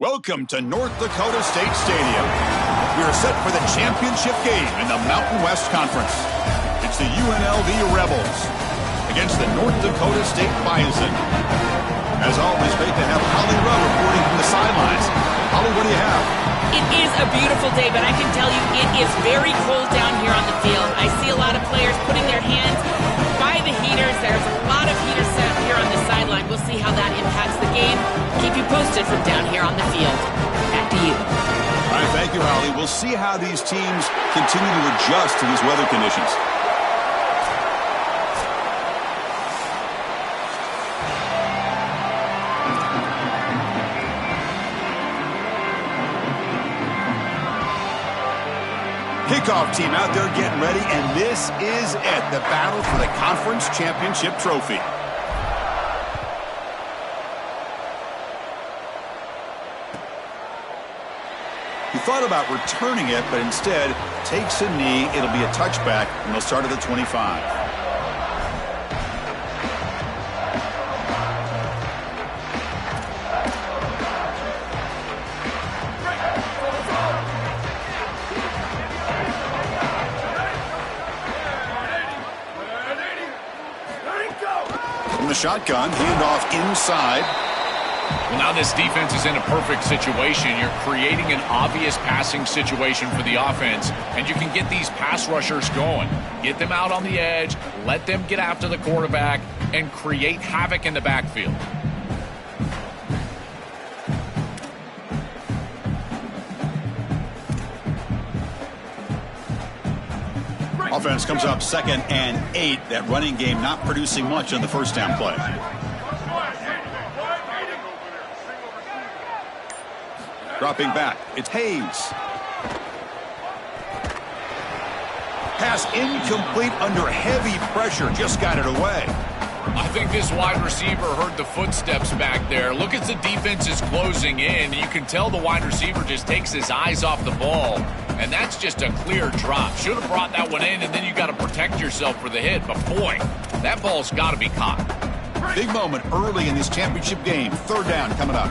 Welcome to North Dakota State Stadium. We are set for the championship game in the Mountain West Conference. It's the UNLV Rebels against the North Dakota State Bison. As always, great to have Holly Rowe reporting from the sidelines. Holly, what do you have? It is a beautiful day, but I can tell you it is very cold down here on the field. I see a lot of players putting their hands by the heaters. There's a lot of heaters set up here on the sideline. We'll see how that impacts the game. Keep you posted from down here on the field. Back to you. All right, thank you, Holly. We'll see how these teams continue to adjust to these weather conditions. Kickoff team out there getting ready, and this is it, the battle for the conference championship trophy. He thought about returning it, but instead takes a knee. It'll be a touchback, and they'll start at the 25. From the shotgun, handoff inside. Well, now this defense is in a perfect situation. You're creating an obvious passing situation for the offense, and you can get these pass rushers going. Get them out on the edge, let them get after the quarterback, and create havoc in the backfield. Offense comes up 2nd and 8. That running game not producing much on the first down play. Dropping back, it's Hayes. Pass incomplete under heavy pressure, just got it away. I think this wide receiver heard the footsteps back there. Look as the defense is closing in. You can tell the wide receiver just takes his eyes off the ball, and that's just a clear drop. Should have brought that one in, and then you got to protect yourself for the hit. But boy, that ball's got to be caught. Big moment early in this championship game. 3rd down coming up.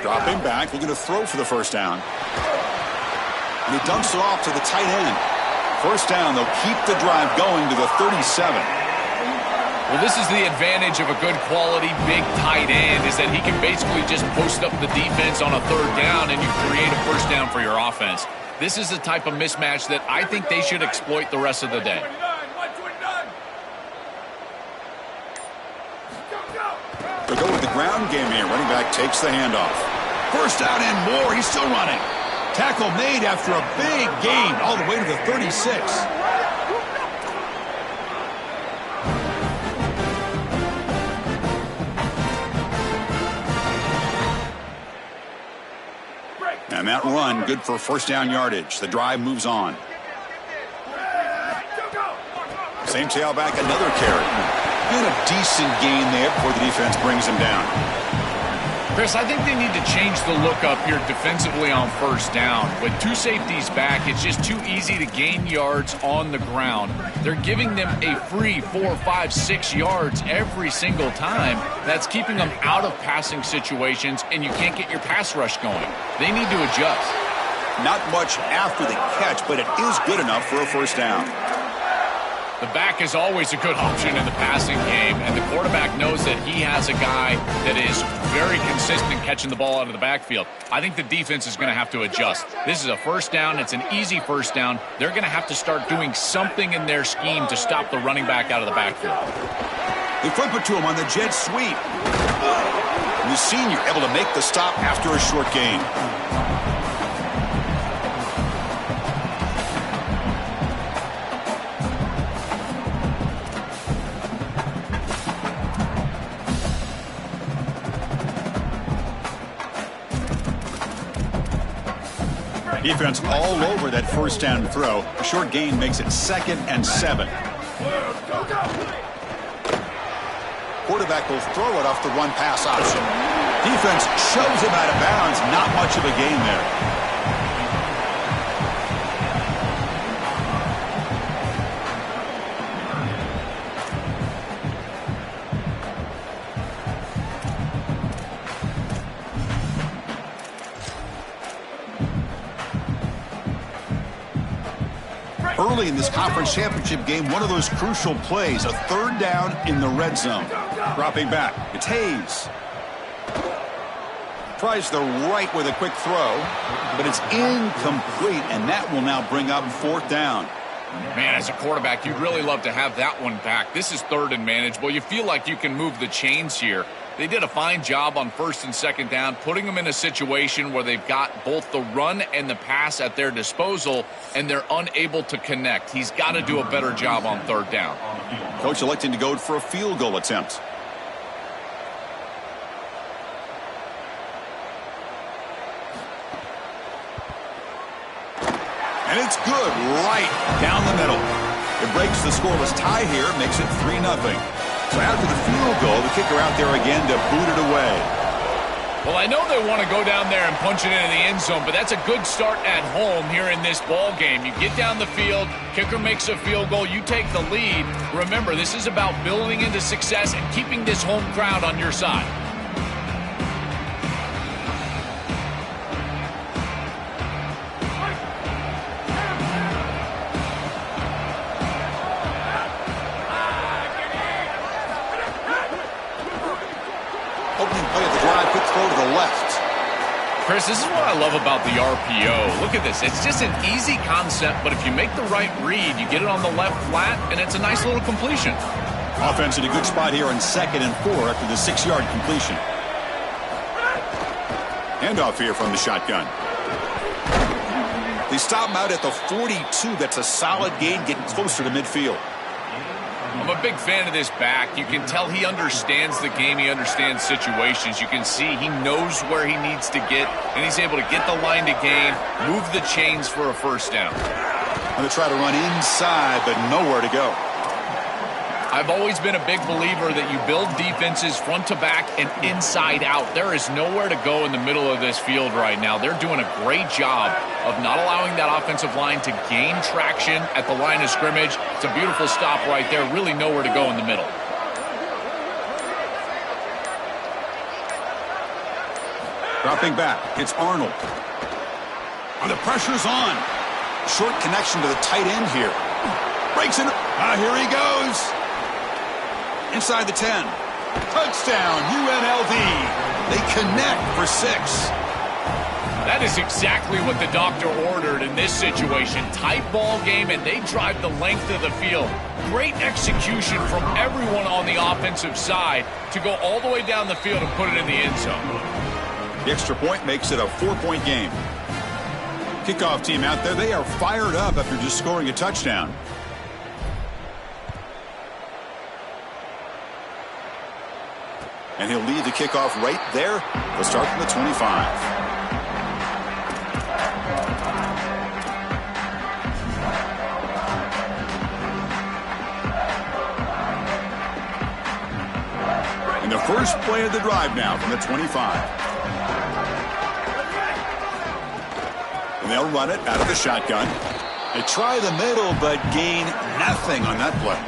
Dropping back, looking to throw for the first down. And he dumps it off to the tight end. First down, they'll keep the drive going to the 37. Well, this is the advantage of a good quality big tight end, is that he can basically just post up the defense on a 3rd down and you create a first down for your offense. This is the type of mismatch that I think they should exploit the rest of the day. They go with the ground game here. Running back takes the handoff. First down and more. He's still running. Tackle made after a big gain all the way to the 36. And that run, good for first down yardage. The drive moves on. Same tailback, another carry. And a decent gain there before the defense brings him down. Chris, I think they need to change the look up here defensively on first down. With 2 safeties back, it's just too easy to gain yards on the ground. They're giving them a free 4, 5, 6 yards every single time. That's keeping them out of passing situations, and you can't get your pass rush going. They need to adjust. Not much after the catch, but it is good enough for a first down. The back is always a good option in the passing game, and the quarterback knows that he has a guy that is very consistent catching the ball out of the backfield. I think the defense is going to have to adjust. This is a first down. It's an easy first down. They're going to have to start doing something in their scheme to stop the running back out of the backfield. They flip it to him on the jet sweep. And the senior able to make the stop after a short gain. Defense all over that first down throw. A short gain makes it 2nd and 7. Quarterback will throw it off the run pass option. Defense shoves him out of bounds. Not much of a gain there. Early in this conference championship game, one of those crucial plays, a third down in the red zone. Dropping back, it's Hayes. Tries the right with a quick throw, but it's incomplete, and that will now bring up fourth down. Man, as a quarterback, you'd really love to have that one back. This is third and manageable. You feel like you can move the chains here. They did a fine job on first and second down, putting them in a situation where they've got both the run and the pass at their disposal, and they're unable to connect. He's got to do a better job on third down. Coach electing to go for a field goal attempt. And it's good right down the middle. It breaks the scoreless tie here, makes it 3-0. So after the field goal, the kicker out there again to boot it away. Well, I know they want to go down there and punch it into the end zone, but that's a good start at home here in this ball game. You get down the field, kicker makes a field goal, you take the lead. Remember, this is about building into success and keeping this home crowd on your side. Chris, this is what I love about the RPO. Look at this. It's just an easy concept, but if you make the right read, you get it on the left flat, and it's a nice little completion. Offense in a good spot here on 2nd and 4 after the 6-yard completion. Handoff here from the shotgun. They stop him out at the 42. That's a solid gain, getting closer to midfield. I'm a big fan of this back. You can tell he understands the game. He understands situations. You can see he knows where he needs to get, and he's able to get the line to gain, move the chains for a first down. Going to try to run inside, but nowhere to go. I've always been a big believer that you build defenses front to back and inside out. There is nowhere to go in the middle of this field right now. They're doing a great job of not allowing that offensive line to gain traction at the line of scrimmage. It's a beautiful stop right there. Really nowhere to go in the middle. Dropping back, it's Arnold. Oh, the pressure's on. Short connection to the tight end here. Breaks it. Here he goes. Inside the 10. Touchdown, UNLV. They connect for 6. That is exactly what the doctor ordered in this situation. Tight ball game, and they drive the length of the field. Great execution from everyone on the offensive side to go all the way down the field and put it in the end zone. The extra point makes it a 4-point game. Kickoff team out there, they are fired up after just scoring a touchdown. And he'll lead the kickoff right there. They'll start from the 25. And the first play of the drive now from the 25. And they'll run it out of the shotgun. They try the middle, but gain nothing on that play.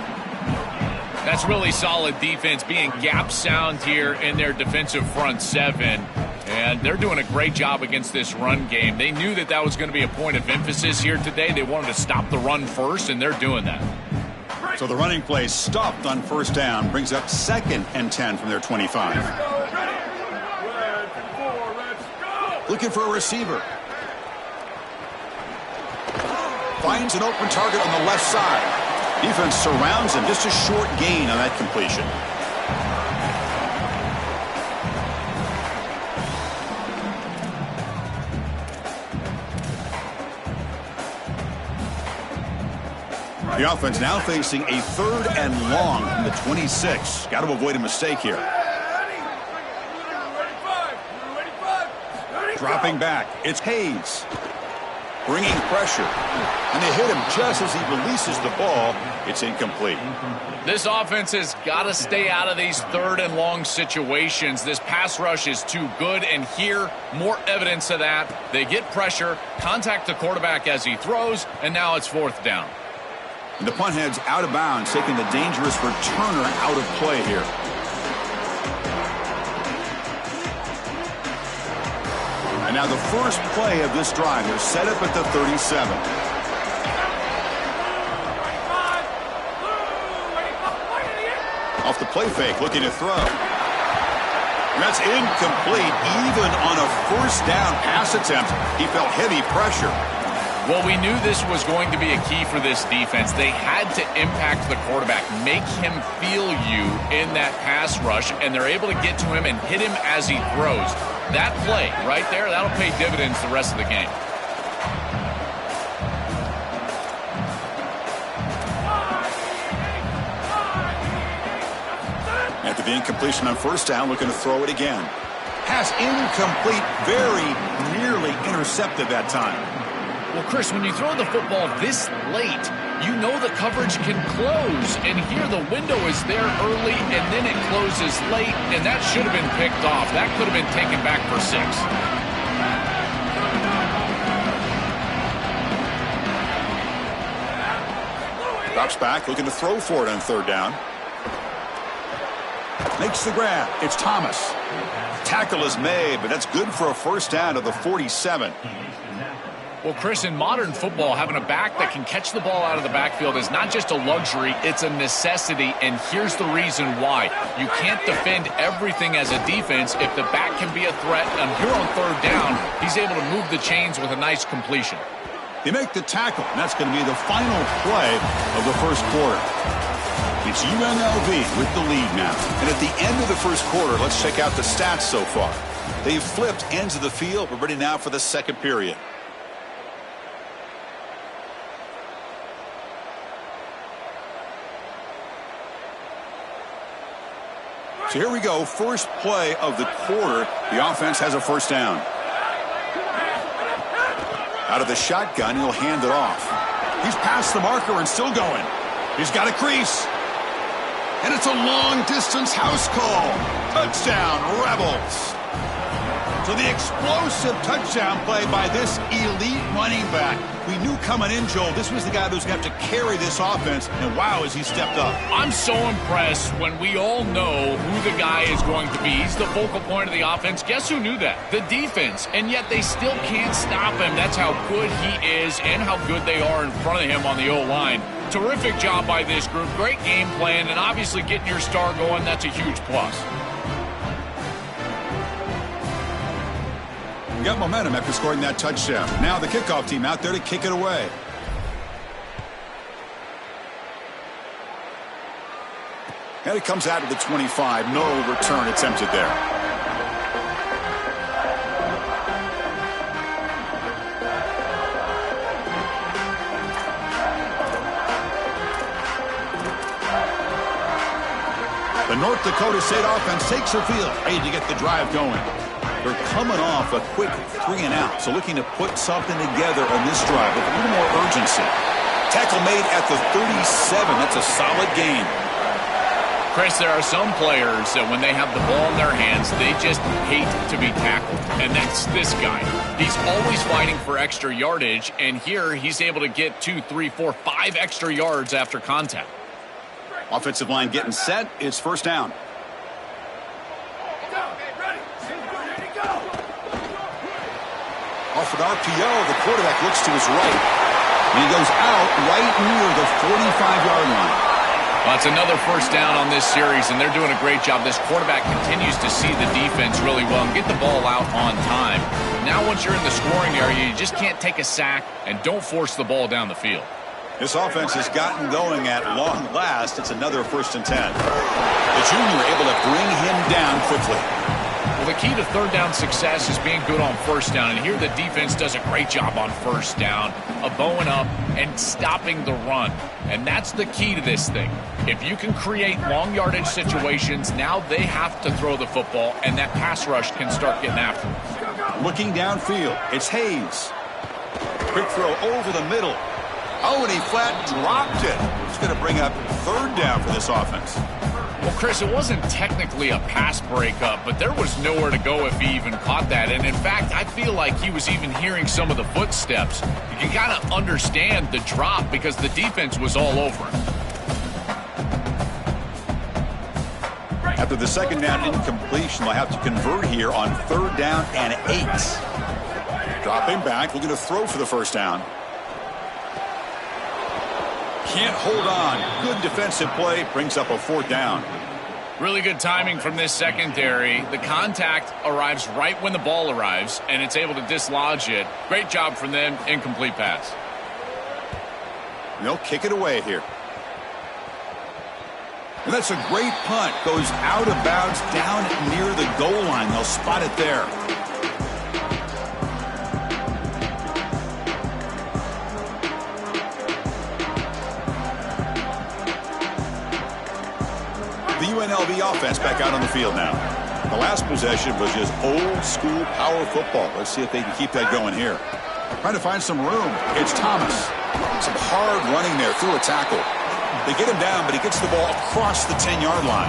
That's really solid defense, being gap sound here in their defensive front 7. And they're doing a great job against this run game. They knew that that was going to be a point of emphasis here today. They wanted to stop the run first, and they're doing that. So the running play stopped on first down, brings up 2nd and 10 from their 25. Looking for a receiver. Finds an open target on the left side. Defense surrounds him. Just a short gain on that completion. The offense now facing a 3rd and long from the 26. Got to avoid a mistake here. Dropping back, it's Hayes. Bringing pressure. And they hit him just as he releases the ball. It's incomplete. This offense has got to stay out of these 3rd and long situations. This pass rush is too good, and here, more evidence of that. They get pressure, contact the quarterback as he throws, and now it's 4th down. And the punt heads out of bounds, taking the dangerous returner out of play here. And now the first play of this drive. They're set up at the 37. Off the play fake, looking to throw. That's incomplete. Even on a first down pass attempt, he felt heavy pressure. Well, we knew this was going to be a key for this defense. They had to impact the quarterback, make him feel you in that pass rush, and they're able to get to him and hit him as he throws. That play right there, that'll pay dividends the rest of the game. After the incompletion on first down, looking to throw it again. Pass incomplete, very nearly intercepted that time. Well, Chris, when you throw the football this late, you know the coverage can close. And here the window is there early, and then it closes late, and that should have been picked off. That could have been taken back for 6. Drops back, looking to throw for it on third down. Makes the grab. It's Thomas. Tackle is made, but that's good for a first down to the 47. Well, Chris, in modern football, having a back that can catch the ball out of the backfield is not just a luxury, it's a necessity, and here's the reason why. You can't defend everything as a defense if the back can be a threat, and here on third down, he's able to move the chains with a nice completion. They make the tackle, and that's going to be the final play of the first quarter. It's UNLV with the lead now. And at the end of the first quarter, let's check out the stats so far. They've flipped ends of the field. We're ready now for the second period. So here we go, first play of the quarter. The offense has a first down. Out of the shotgun, he'll hand it off. He's past the marker and still going. He's got a crease. And it's a long-distance house call. Touchdown, Rebels. So the explosive touchdown play by this elite running back. We knew coming in, Joel, this was the guy who's going to have to carry this offense, and wow, has he stepped up. I'm so impressed when we all know who the guy is going to be. He's the focal point of the offense. Guess who knew that? The defense, and yet they still can't stop him. That's how good he is and how good they are in front of him on the O-line. Terrific job by this group. Great game plan, and obviously getting your star going, that's a huge plus. Got momentum after scoring that touchdown. Now the kickoff team out there to kick it away. And it comes out to the 25. No return attempted there. The North Dakota State offense takes the field, ready to get the drive going. They're coming off a quick 3-and-out, so looking to put something together on this drive with a little more urgency. Tackle made at the 37. That's a solid gain. Chris, there are some players that when they have the ball in their hands, they just hate to be tackled. And that's this guy. He's always fighting for extra yardage, and here he's able to get 2, 3, 4, 5 extra yards after contact. Offensive line getting set. It's first down. Off an RPO, the quarterback looks to his right. And he goes out right near the 45-yard line. Well, it's another first down on this series, and they're doing a great job. This quarterback continues to see the defense really well and get the ball out on time. Now once you're in the scoring area, you just can't take a sack and don't force the ball down the field. This offense has gotten going at long last. It's another 1st and 10. The junior able to bring him down quickly. Well, the key to third down success is being good on first down, and here the defense does a great job on first down of bowing up and stopping the run, and that's the key to this thing. If you can create long yardage situations, now they have to throw the football, and that pass rush can start getting after them. Looking downfield, it's Hayes. Quick throw over the middle. Oh, and he flat dropped it. It's going to bring up third down for this offense. Well, Chris, it wasn't technically a pass breakup, but there was nowhere to go if he even caught that. And in fact, I feel like he was even hearing some of the footsteps. You can kind of understand the drop because the defense was all over him. After the second down incompletion, they'll have to convert here on third down and 8. Dropping back, looking to throw for the first down. Can't hold on. Good defensive play. Brings up a fourth down. Really good timing from this secondary. The contact arrives right when the ball arrives, and it's able to dislodge it. Great job from them. Incomplete pass. They'll kick it away here. And that's a great punt. Goes out of bounds down near the goal line. They'll spot it there. The UNLV offense back out on the field now. The last possession was just old school power football. Let's see if they can keep that going here. Trying to find some room. It's Thomas. Some hard running there through a tackle. They get him down, but he gets the ball across the 10-yard line.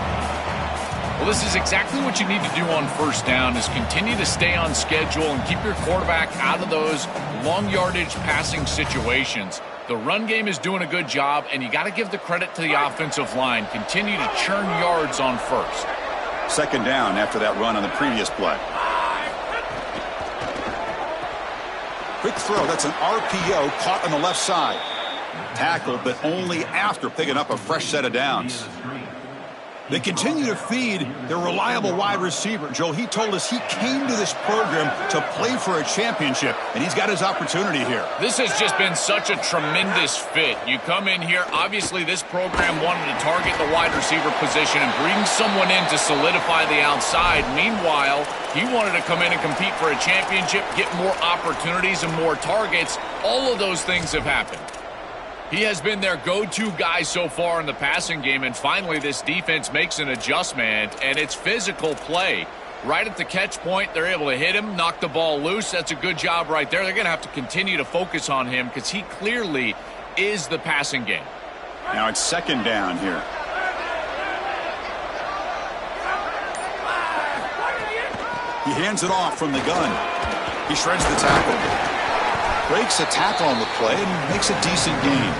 Well, this is exactly what you need to do on first down is continue to stay on schedule and keep your quarterback out of those long yardage passing situations. The run game is doing a good job, and you got to give the credit to the offensive line. Continue to churn yards on first. Second down after that run on the previous play. Quick throw. That's an RPO caught on the left side. Tackled, but only after picking up a fresh set of downs. They continue to feed their reliable wide receiver. Joe, he told us he came to this program to play for a championship, and he's got his opportunity here. This has just been such a tremendous fit. You come in here, obviously this program wanted to target the wide receiver position and bring someone in to solidify the outside. Meanwhile, he wanted to come in and compete for a championship, get more opportunities and more targets. All of those things have happened. He has been their go-to guy so far in the passing game, and finally this defense makes an adjustment, and it's physical play. Right at the catch point, they're able to hit him, knock the ball loose. That's a good job right there. They're going to have to continue to focus on him because he clearly is the passing game. Now it's second down here. He hands it off from the gun. He shreds the tackle. Breaks a tackle on the play and makes a decent gain.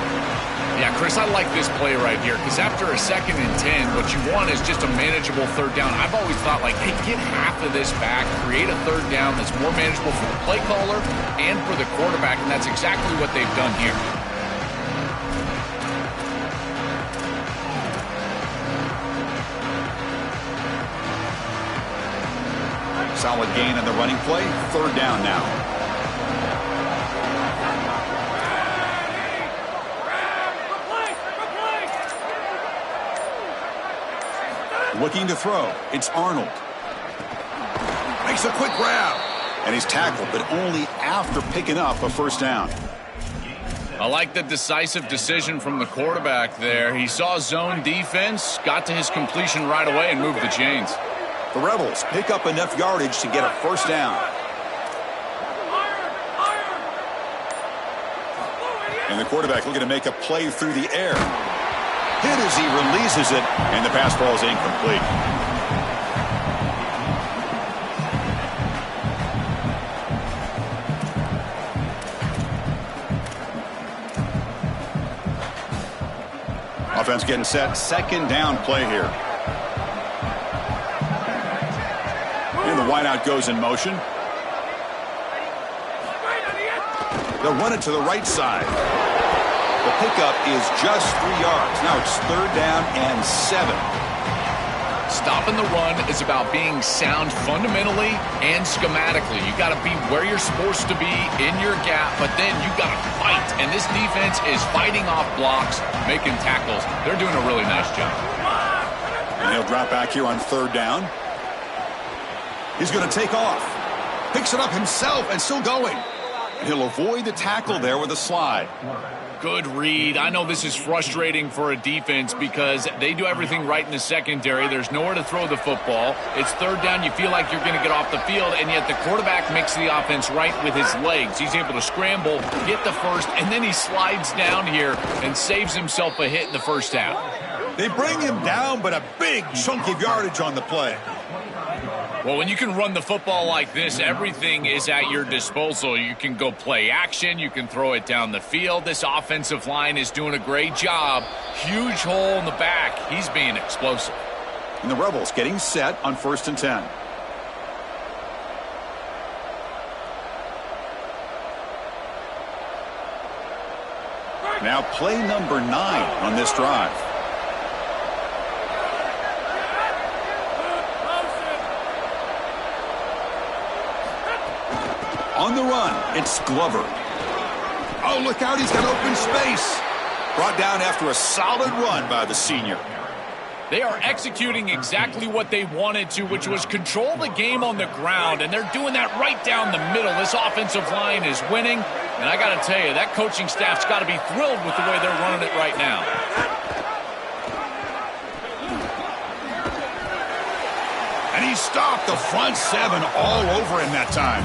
Yeah, Chris, I like this play right here because after a 2nd and 10, what you want is just a manageable third down. I've always thought, like, hey, get half of this back, create a third down that's more manageable for the play caller and for the quarterback, and that's exactly what they've done here. Solid gain on the running play. Third down now. Looking to throw. It's Arnold. Makes a quick grab. And he's tackled, but only after picking up a first down. I like the decisive decision from the quarterback there. He saw zone defense, got to his completion right away, and moved the chains. The Rebels pick up enough yardage to get a first down. And the quarterback looking to make a play through the air. Hit as he releases it, and the pass ball is incomplete. Offense getting set. Second down play here. And the wideout goes in motion. They'll run it to the right side. The pickup is just 3 yards. Now it's third down and 7. Stopping the run is about being sound fundamentally and schematically. You got to be where you're supposed to be in your gap, but then you got to fight. And this defense is fighting off blocks, making tackles. They're doing a really nice job. And he'll drop back here on third down. He's going to take off. Picks it up himself and still going. And he'll avoid the tackle there with a slide. Good read. I know this is frustrating for a defense because they do everything right in the secondary. There's nowhere to throw the football. It's third down. You feel like you're going to get off the field, and yet the quarterback makes the offense right with his legs. He's able to scramble, get the first, and then he slides down here and saves himself a hit in the first half. They bring him down, but a big chunk of yardage on the play. Well, when you can run the football like this, everything is at your disposal. You can go play action. You can throw it down the field. This offensive line is doing a great job. Huge hole in the back. He's being explosive. And the Rebels getting set on 1st and 10. Now play number 9 on this drive. On the run, it's Glover. Oh, look out, he's got open space. Brought down after a solid run by the senior. They are executing exactly what they wanted to, which was control the game on the ground, and they're doing that right down the middle. This offensive line is winning, and I got to tell you, that coaching staff's got to be thrilled with the way they're running it right now. And he stopped the front seven all over him that time.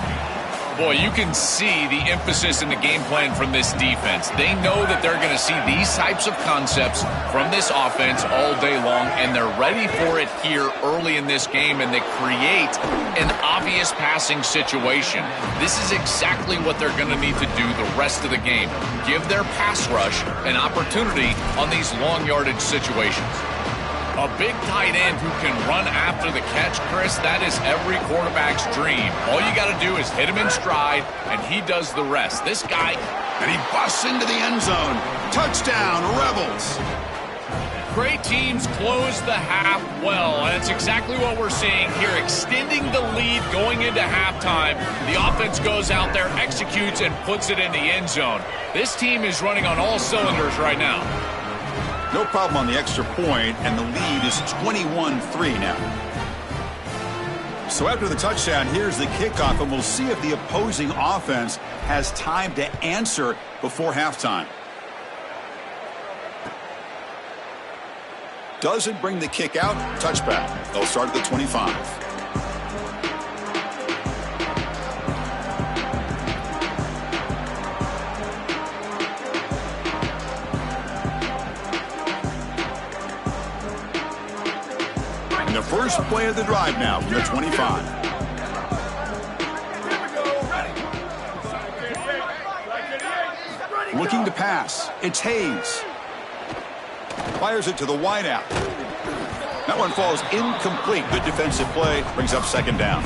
Boy, you can see the emphasis in the game plan from this defense. They know that they're going to see these types of concepts from this offense all day long, and they're ready for it here early in this game, and they create an obvious passing situation. This is exactly what they're going to need to do the rest of the game. Give their pass rush an opportunity on these long yardage situations. A big tight end who can run after the catch, Chris, that is every quarterback's dream. All you got to do is hit him in stride, and he does the rest. This guy, and he busts into the end zone. Touchdown, Rebels. Great teams close the half well, and it's exactly what we're seeing here, extending the lead going into halftime. The offense goes out there, executes, and puts it in the end zone. This team is running on all cylinders right now. No problem on the extra point, and the lead is 21-3 now. So after the touchdown, here's the kickoff, and we'll see if the opposing offense has time to answer before halftime. Doesn't bring the kick out, touchback. They'll start at the 25. The first play of the drive now from the 25. Looking to pass. It's Hayes. Fires it to the wideout. That one falls incomplete. Good defensive play. Brings up second down.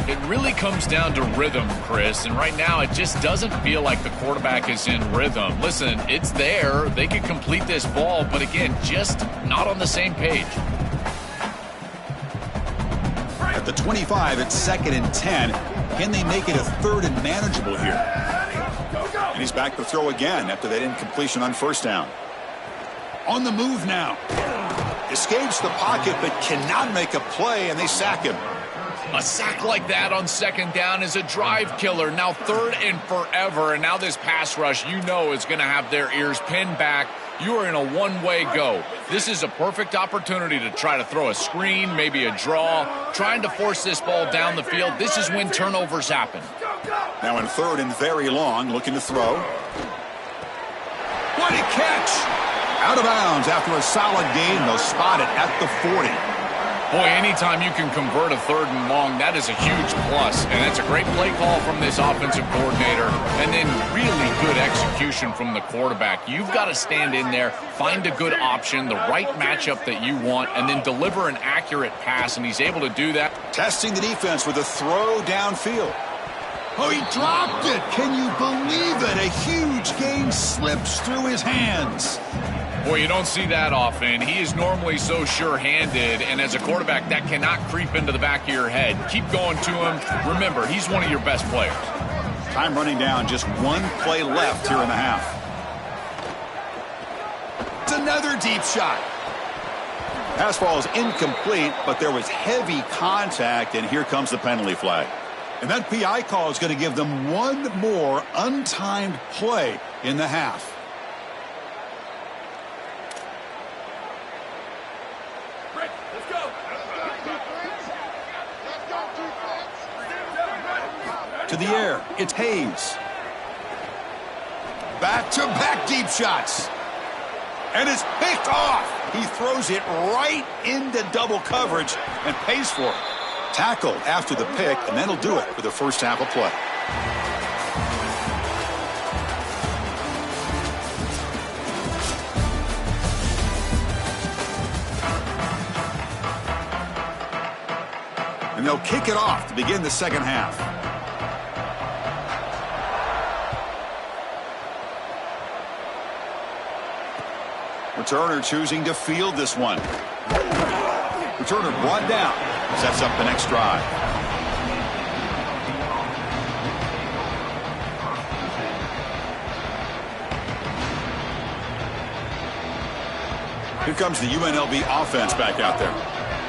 It really comes down to rhythm, Chris, and right now it just doesn't feel like the quarterback is in rhythm. Listen, it's there. They could complete this ball, but again, just not on the same page. At the 25, it's 2nd and 10. Can they make it a 3rd and manageable here? And he's back to throw again after that incompletion on first down. On the move now. Escapes the pocket but cannot make a play, and they sack him. A sack like that on second down is a drive killer. Now 3rd and forever, and now this pass rush, you know, is going to have their ears pinned back. You are in a one-way go. This is a perfect opportunity to try to throw a screen, maybe a draw, trying to force this ball down the field. This is when turnovers happen. Now in 3rd and very long, looking to throw. What a catch! Out of bounds after a solid gain. They'll spot it at the 40. Boy, anytime you can convert a 3rd and long, that is a huge plus. And it's a great play call from this offensive coordinator. And then really good execution from the quarterback. You've got to stand in there, find a good option, the right matchup that you want, and then deliver an accurate pass. And he's able to do that. Testing the defense with a throw downfield. Oh, he dropped it. Can you believe it? A huge gain slips through his hands. Boy, you don't see that often. He is normally so sure-handed, and as a quarterback, that cannot creep into the back of your head. Keep going to him. Remember, he's one of your best players. Time running down. Just one play left here in the half. It's another deep shot. Pass ball is incomplete, but there was heavy contact, and here comes the penalty flag. And that PI call is going to give them one more untimed play in the half. To the air, it's Hayes. Back-to-back deep shots. And it's picked off. He throws it right into double coverage and pays for it. Tackle after the pick, and that'll do it for the first half of play. And they'll kick it off to begin the second half. Returner choosing to field this one. Returner brought down. Sets up the next drive. Here comes the UNLV offense back out there.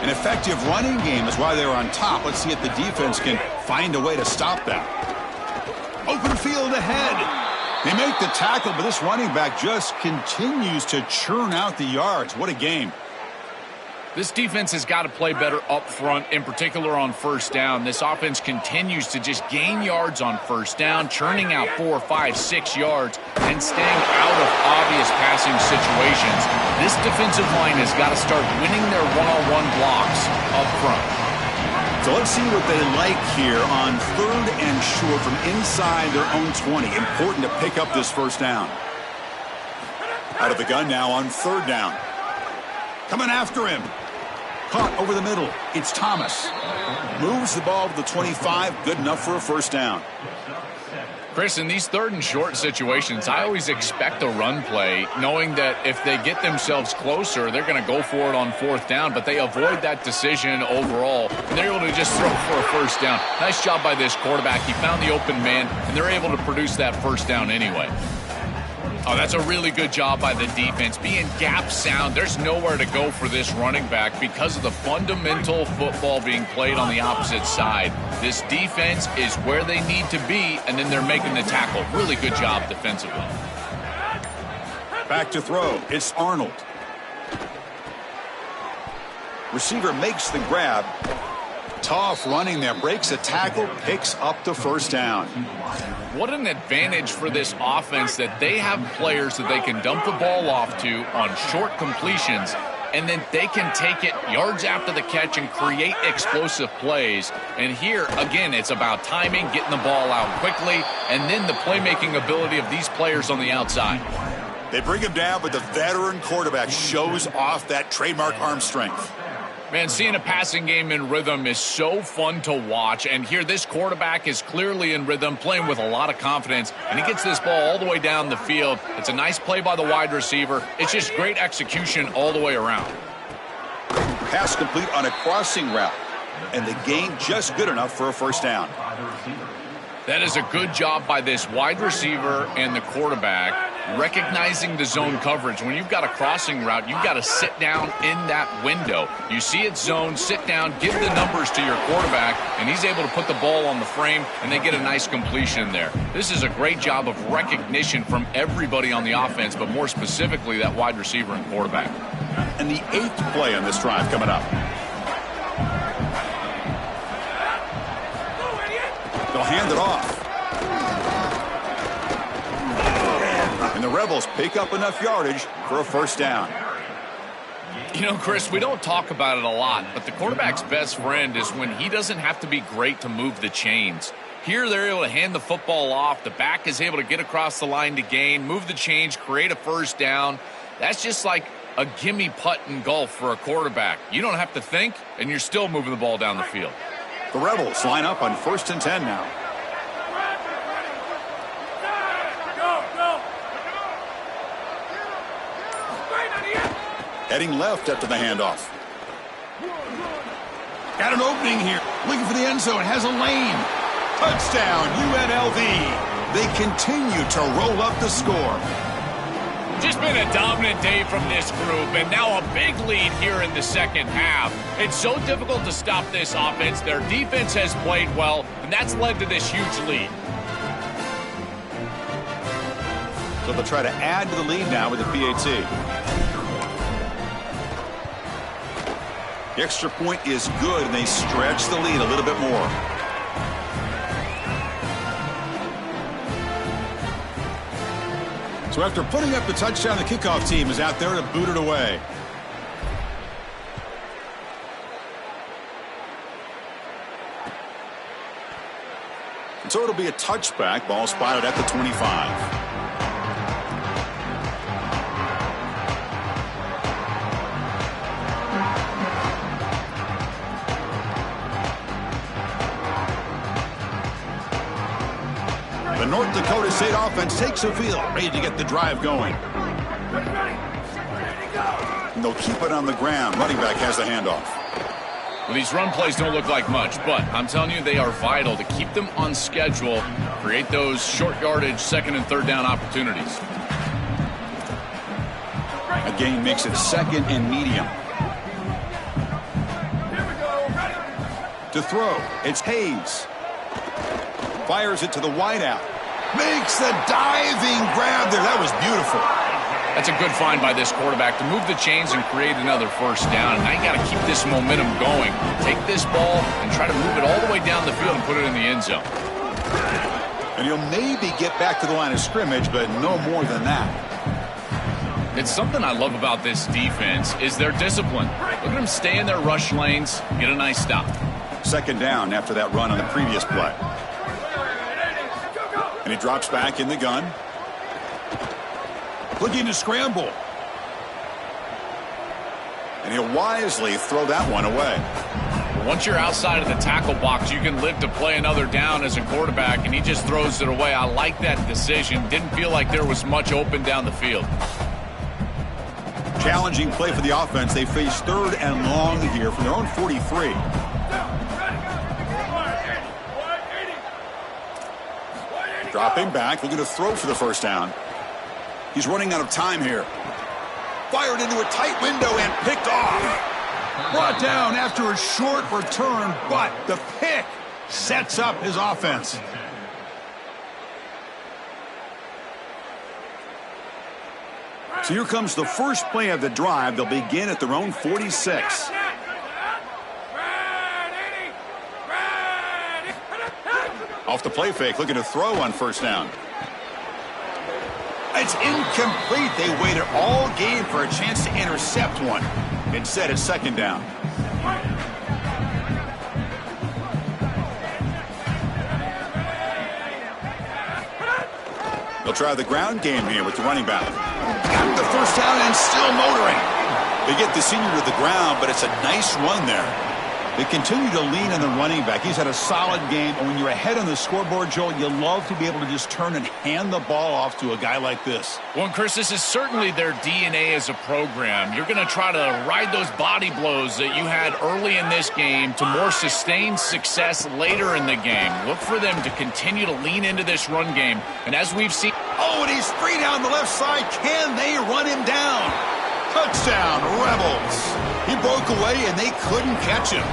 An effective running game is why they're on top. Let's see if the defense can find a way to stop that. Open field ahead. They make the tackle, but this running back just continues to churn out the yards. What a game. This defense has got to play better up front, in particular on first down. This offense continues to just gain yards on first down, churning out 4, 5, 6 yards, and staying out of obvious passing situations. This defensive line has got to start winning their one-on-one blocks up front. So let's see what they like here on 3rd and short from inside their own 20. Important to pick up this first down. Out of the gun now on 3rd down. Coming after him. Caught over the middle. It's Thomas. Moves the ball to the 25. Good enough for a first down. Chris, in these 3rd and short situations, I always expect a run play, knowing that if they get themselves closer, they're going to go for it on 4th down, but they avoid that decision overall, and they're able to just throw for a first down. Nice job by this quarterback. He found the open man, and they're able to produce that first down anyway. Oh, that's a really good job by the defense. Being gap sound, there's nowhere to go for this running back because of the fundamental football being played on the opposite side. This defense is where they need to be, and then they're making the tackle. Really good job defensively. Back to throw. It's Arnold. Receiver makes the grab. Tough running there. Breaks a tackle, picks up the first down. What an advantage for this offense that they have players that they can dump the ball off to on short completions, and then they can take it yards after the catch and create explosive plays. And here, again, it's about timing, getting the ball out quickly, and then the playmaking ability of these players on the outside. They bring him down, but the veteran quarterback shows off that trademark arm strength. Man, seeing a passing game in rhythm is so fun to watch, and here this quarterback is clearly in rhythm, playing with a lot of confidence, and he gets this ball all the way down the field. It's a nice play by the wide receiver. It's just great execution all the way around. Pass complete on a crossing route, and the gain just good enough for a first down. That is a good job by this wide receiver and the quarterback recognizing the zone coverage. When you've got a crossing route, you've got to sit down in that window. You see it's zone, sit down, give the numbers to your quarterback, and he's able to put the ball on the frame, and they get a nice completion there. This is a great job of recognition from everybody on the offense, but more specifically that wide receiver and quarterback. And the 8th play on this drive coming up. They'll hand it off. And the Rebels pick up enough yardage for a first down. You know, Chris, we don't talk about it a lot, but the quarterback's best friend is when he doesn't have to be great to move the chains. Here they're able to hand the football off. The back is able to get across the line to gain, move the chains, create a first down. That's just like a gimme putt in golf for a quarterback. You don't have to think, and you're still moving the ball down the field. The Rebels line up on 1st and 10 now. Heading left after the handoff. Got an opening here. Looking for the end zone. Has a lane. Touchdown, UNLV. They continue to roll up the score. Just been a dominant day from this group, and now a big lead here in the second half. It's so difficult to stop this offense. Their defense has played well, and that's led to this huge lead. So they'll try to add to the lead now with the PAT. The extra point is good, and they stretch the lead a little bit more. So after putting up the touchdown, the kickoff team is out there to boot it away. And so it'll be a touchback. Ball spotted at the 25. The North Dakota State offense takes the field, ready to get the drive going. And they'll keep it on the ground. Running back has the handoff. Well, these run plays don't look like much, but I'm telling you, they are vital to keep them on schedule, create those short yardage second and third down opportunities. At The gain makes it 2nd and medium. To throw, it's Hayes. Fires it to the wideout. Makes the diving grab there. That was beautiful. That's a good find by this quarterback to move the chains and create another first down. Now you got to keep this momentum going. Take this ball and try to move it all the way down the field and put it in the end zone. And he'll maybe get back to the line of scrimmage, but no more than that. It's something I love about this defense is their discipline. Look at them stay in their rush lanes, get a nice stop. 2nd down after that run on the previous play. And he drops back in the gun. Looking to scramble. And he'll wisely throw that one away. Once you're outside of the tackle box, you can live to play another down as a quarterback, and he just throws it away. I like that decision. Didn't feel like there was much open down the field. Challenging play for the offense. They face 3rd and long here from their own 43. Dropping back, looking to throw for the first down. He's running out of time here. Fired into a tight window and picked off. Brought down after a short return, but the pick sets up his offense. So here comes the first play of the drive. They'll begin at their own 46. Off the play fake, looking to throw on first down. It's incomplete. They waited all game for a chance to intercept one. Instead, it's 2nd down. They'll try the ground game here with the running back. Got the first down and still motoring. They get the senior to the ground, but it's a nice run there. They continue to lean on the running back. He's had a solid game, and when you're ahead on the scoreboard, Joel, you love to be able to just turn and hand the ball off to a guy like this. Well, and Chris, this is certainly their DNA as a program. You're going to try to ride those body blows that you had early in this game to more sustained success later in the game. Look for them to continue to lean into this run game. And as we've seen... Oh, and he's free down the left side. Can they run him down? Touchdown, Rebels. He broke away, and they couldn't catch him.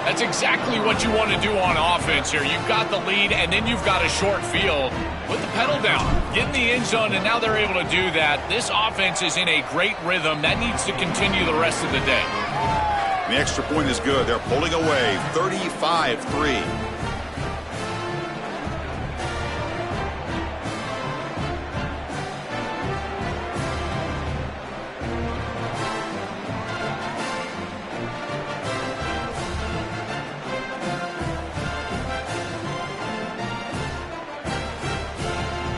That's exactly what you want to do on offense here. You've got the lead, and then you've got a short field. Put the pedal down. Get in the end zone, and now they're able to do that. This offense is in a great rhythm. That needs to continue the rest of the day. The extra point is good. They're pulling away 35-3.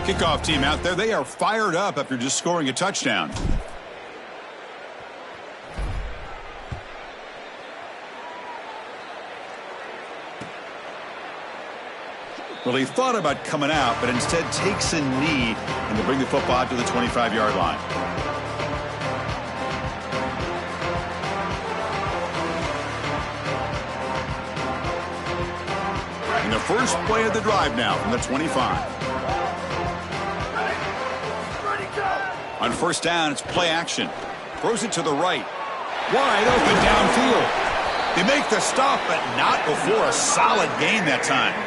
Kickoff team out there. They are fired up after just scoring a touchdown. Well, he thought about coming out, but instead takes a knee and to bring the football out to the 25-yard line. And the first play of the drive now from the 25. On first down, it's play action. Throws it to the right. Wide open downfield. They make the stop, but not before a solid gain that time.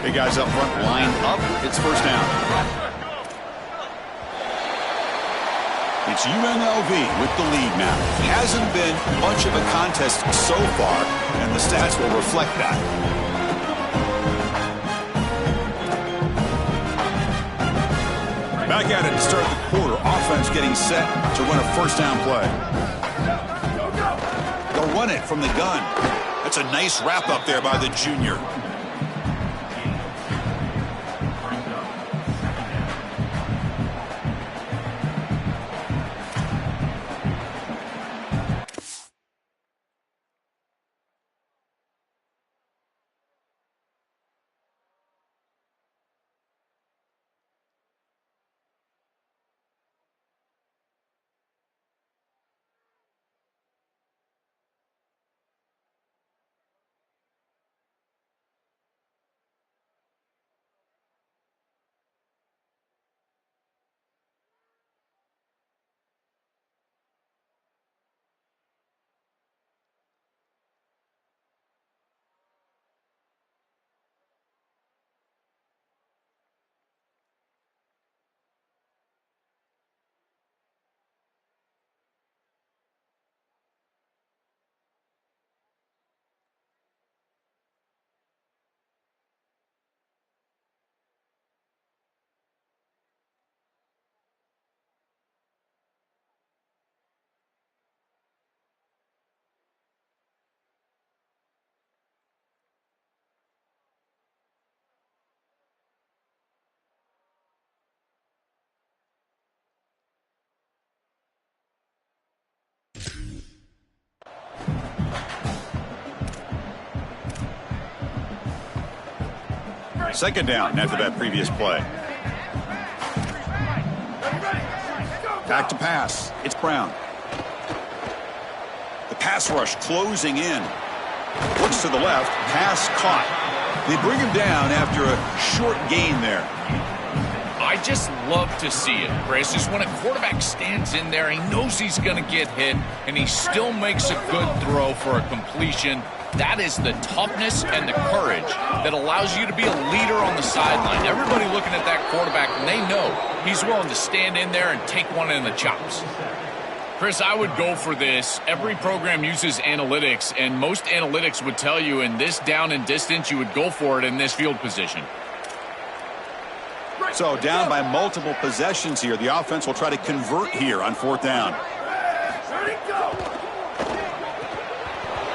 Big guys up front, line up. It's first down. It's UNLV with the lead now. Hasn't been much of a contest so far, and the stats will reflect that. Back at it to start the quarter. Offense getting set to run a first down play. They'll run it from the gun. That's a nice wrap up there by the junior. Second down after that previous play. Back to pass. It's Brown. The pass rush closing in. Looks to the left. Pass caught. They bring him down after a short gain there. I just love to see it, Chris. Just when a quarterback stands in there, he knows he's going to get hit, and he still makes a good throw for a completion. That is the toughness and the courage that allows you to be a leader on the sideline. Everybody looking at that quarterback, and they know he's willing to stand in there and take one in the chops. Chris, I would go for this. Every program uses analytics, and most analytics would tell you in this down and distance, you would go for it in this field position. So down by multiple possessions here. The offense will try to convert here on 4th down.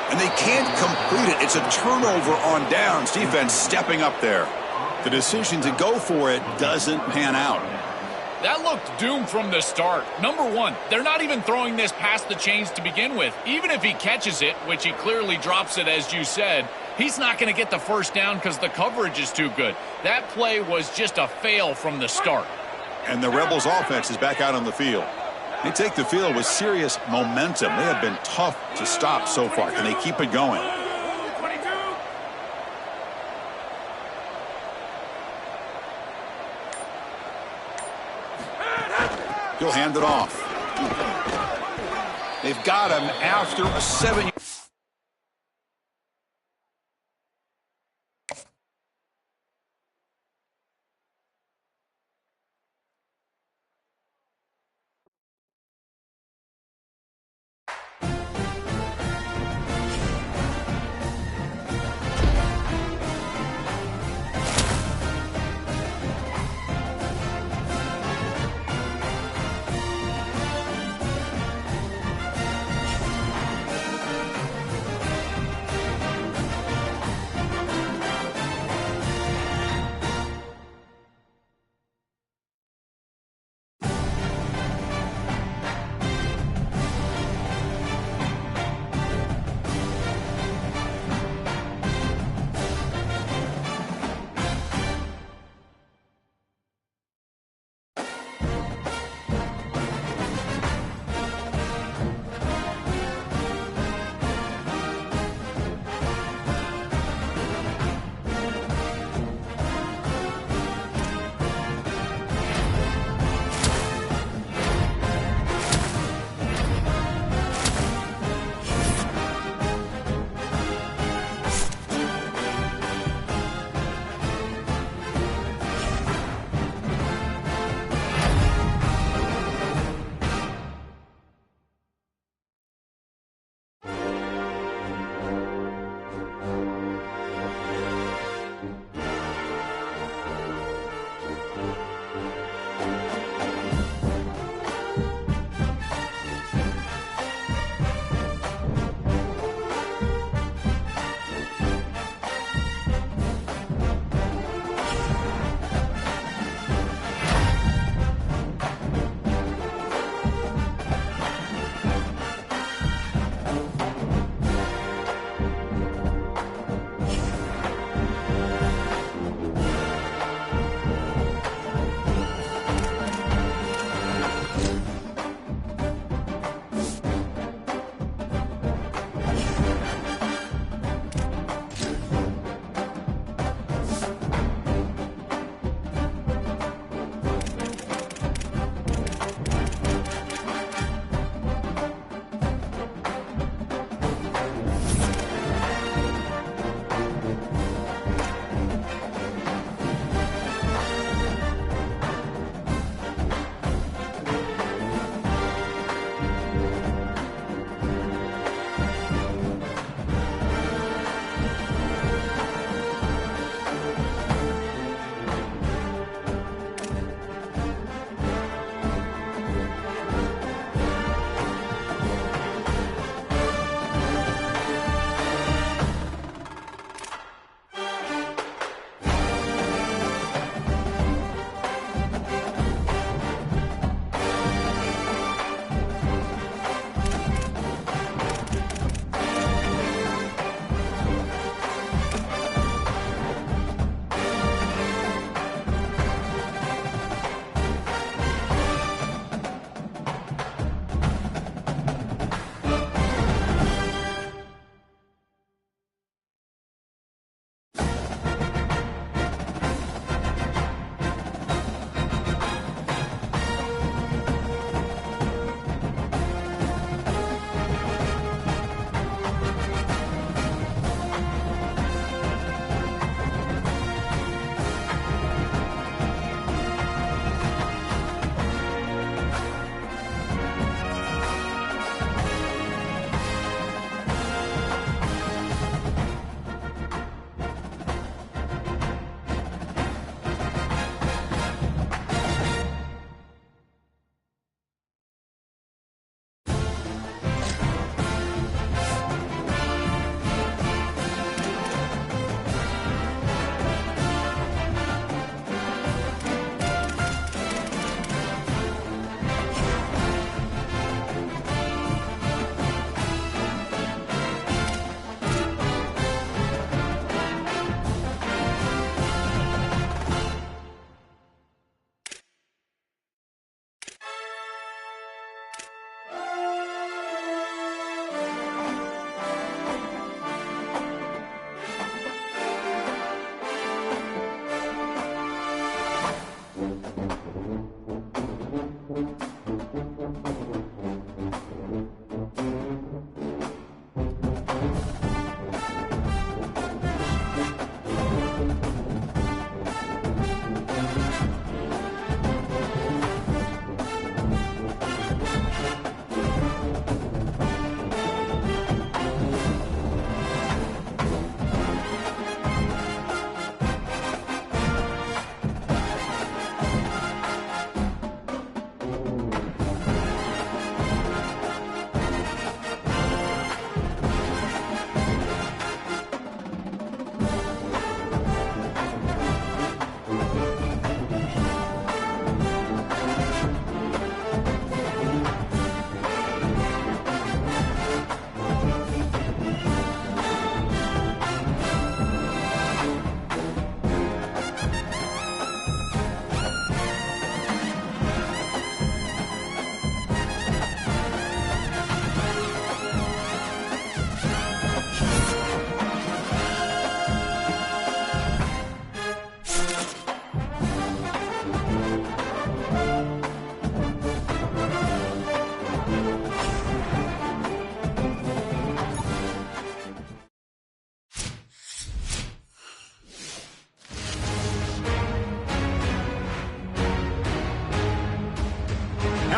And they can't complete it. It's a turnover on downs. Defense stepping up there. The decision to go for it doesn't pan out. That looked doomed from the start. Number one, they're not even throwing this past the chains to begin with. Even if he catches it, which he clearly drops it as you said, he's not going to get the first down because the coverage is too good. That play was just a fail from the start. And the Rebels offense is back out on the field. They take the field with serious momentum. They have been tough to stop so far. Can they keep it going? He'll hand it off. They've got him after a 7.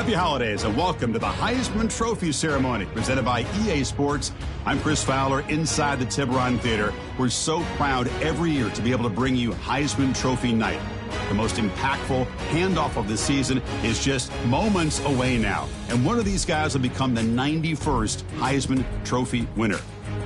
Happy holidays and welcome to the Heisman Trophy ceremony presented by EA Sports. I'm Chris Fowler inside the Tiburon Theater. We're so proud every year to be able to bring you Heisman Trophy night. The most impactful handoff of the season is just moments away now. And one of these guys will become the 91st Heisman Trophy winner.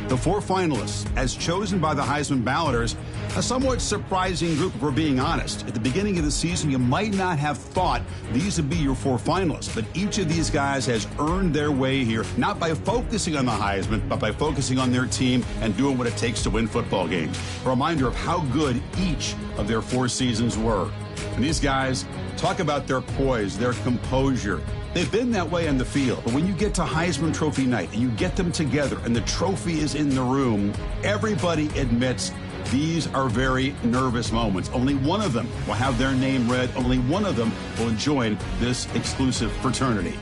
The 4 finalists, as chosen by the Heisman balloters, a somewhat surprising group if we're being honest. At the beginning of the season, you might not have thought these would be your 4 finalists, but each of these guys has earned their way here, not by focusing on the Heisman, but by focusing on their team and doing what it takes to win football games. A reminder of how good each of their 4 seasons were. And these guys talk about their poise, their composure. They've been that way on the field, but when you get to Heisman Trophy night and you get them together and the trophy is in the room, everybody admits these are very nervous moments. Only one of them will have their name read. Only one of them will join this exclusive fraternity.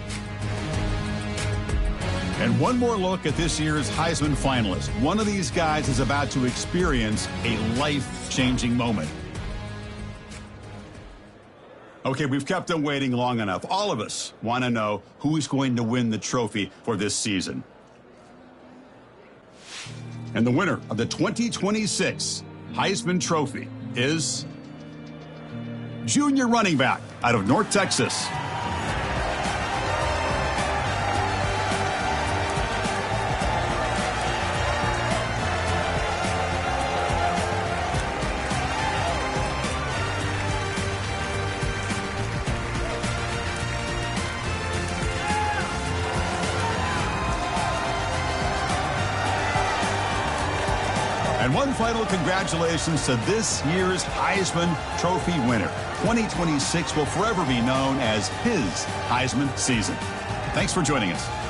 And one more look at this year's Heisman finalists. One of these guys is about to experience a life-changing moment. Okay, we've kept them waiting long enough. All of us want to know who's going to win the trophy for this season. And the winner of the 2026 Heisman Trophy is junior running back out of North Texas. And one final congratulations to this year's Heisman Trophy winner. 2026 will forever be known as his Heisman season. Thanks for joining us.